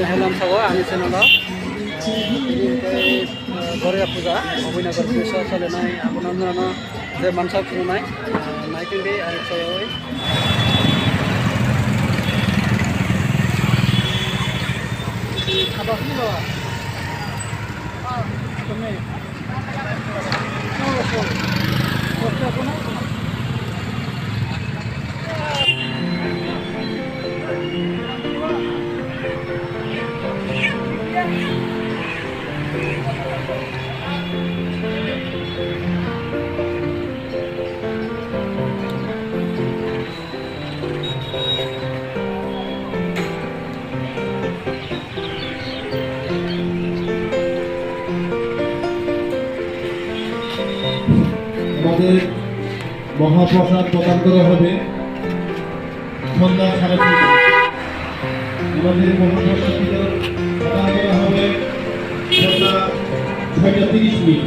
हेलाम सावा आंनि चेनेलाव गरिया फुजा अभयनगर ब्रिजआव सोलिनाय आपनानो जे मानसा खुंनाय नायथिंदे आरो सायावै apa sih bawa? Kami. Oke, apa nak? আমাদের মহাপ্রসাদ প্রদান করা হবে সন্ধ্যা 3:30 আমাদের মহাপ্রসাদ প্রদান করা হবে সন্ধ্যা 6:30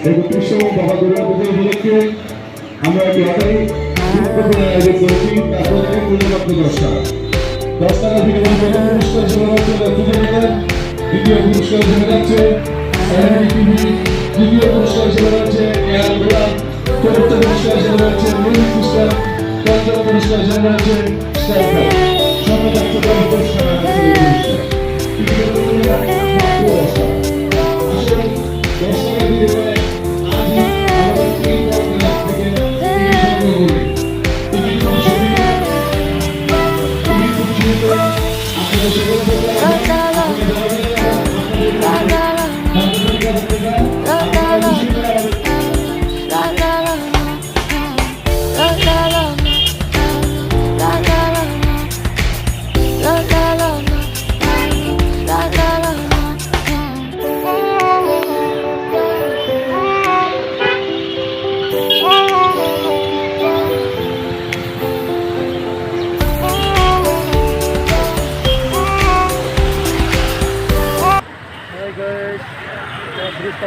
একত্রিশতম বাহাদুরের পুজো উপলক্ষে আমরা একটি লটারি গুরুত্বপূর্ণ আয়োজন করেছি। তারপর মূল্যমাত্র 10 টাকা। 10 টাকা থেকে প্রথম পুরস্কার হিসেবে হচ্ছে দ্বিতীয় পুরস্কার হিসেবে যাচ্ছে দ্বিতীয় পুরস্কার হিসেবে রয়েছে চতুর্থ পুরস্কার হিসেবে রয়েছে মিউজিক পুরস্কার, পঞ্চম পুরস্কার হিসেবে রয়েছে সঙ্গে যাচ্ছে পুরস্কার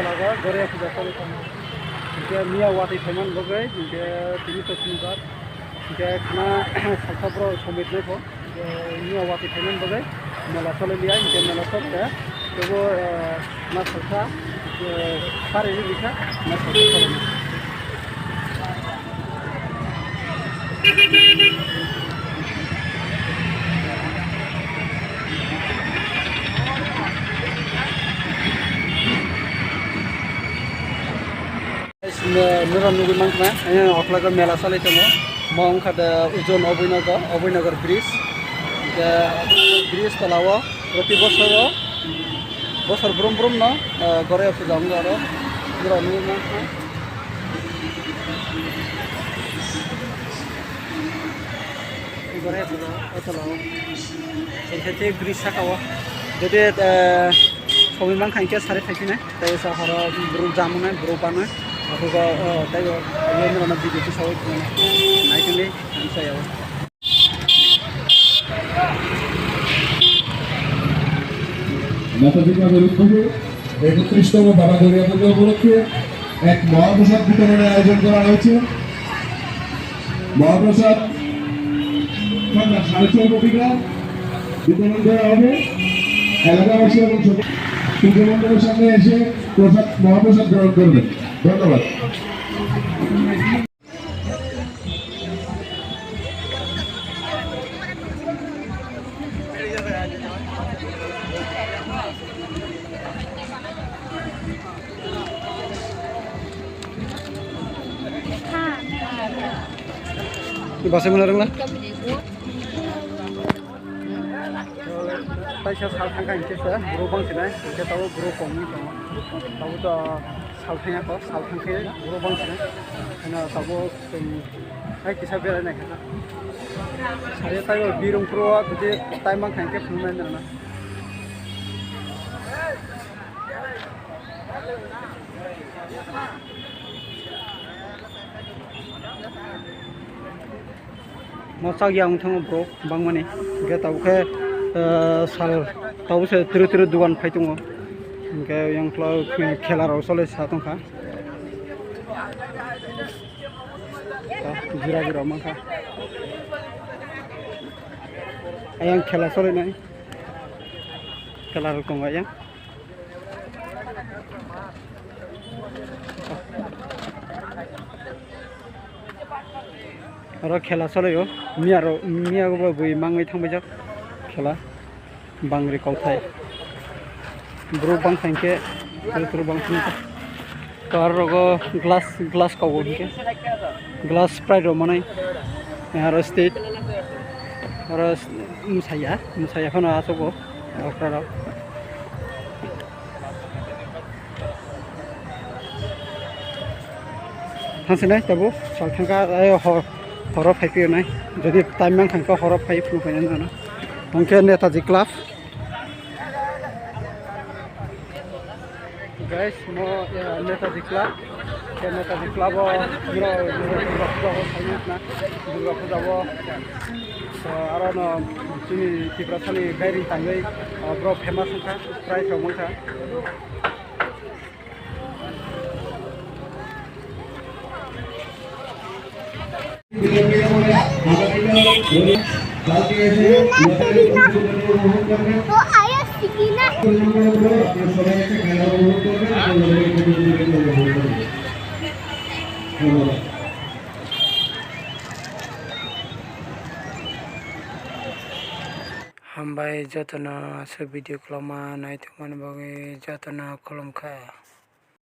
Laga Goriya Puja Solikana Jika Mia Wati Teman Bagai Jika Tini Tosungkar Jika Kena Salsabro Somit Neko Mia Wati Teman Bagai Mela Solelia Jika Mela Sokta Jogo Na Salsa Sari Ini Bisa Na Salsa Solelia Nuran Nugi Mangkna, Oklaga Mela Salitamo, Mong had Ujon Obinagar Bridge, the Bridge Talawa, Roti Bosoro, Bosor Brum Brum, no, Gorea Fuzangaro, Nuran Nugi Mangkna. Gorea Fuzangaro, Sente Bridge Sakawa, jadi Komitmen kanker sari fakine, tapi sahara buru jamunan, buru panen, akuก็tapi ini mana video itu sawit mana, naik ini saya. মাতাপিতা উদ্যোগে 31তম বাবা গরিয়া পুজো উপলক্ষে এক মহাপ্রসাদ বিতরণের আয়োজন করা হয়েছে। মহাপ্রসাদ সন্ধ্যা 4:30 বিতরণ করা হবে। এলাকাবাসী এবং সূর্যমন্ডলের সামনে এসে মহাপ্রসাদ গ্রহণ করবেন। ধন্যবাদ। Bahasa mana orang lah? Saya saltang kan itu saya, guru bang sini, saya tahu guru komi sama, tahu tu saltangnya apa, saltang ke guru bang sini, karena tahu saya kisah berada ni kan. Saya tahu birung pro, jadi time bang kan ke filmen mana. Masak yang tengah bro, bang mana? Kita tahu ke साल तावसे तिरु तिरु दुकान phi दङ ओमफ्राय यांख्लाव खेलाराव सले सा दंखा जिरा जिरा माखा ayang खेला सलायनाय खेलार दङ ayang आरो खेला सलायो मियागोबो बै माङै थांबाय जाक खेला बांग्रि कावथाय ब्रुक बांखांके थुरु बांखां कारगो ग्लास कावो के ग्लास प्राइड माने आरो स्टेट आरो मुसाया खना आसोगो अक्राराव थांसैनाय दाबो सालथांगा हराव फाइफैनाय जुदि टाइम नांखांखा हराव फैफैनाय जाना अंके Netaji club guys mo Netaji club के नेताजी क्लाब दुर्गा पूजा ना दुर्गा पूजा आरो न जोंनि तिब्रासानि गायरि थाङै ब्र फेमास खा प्राइस मोनखा तो आया सिकिना हम भाई जतना से वीडियो क्लामा नाइट मन बगे जतना खुलम खा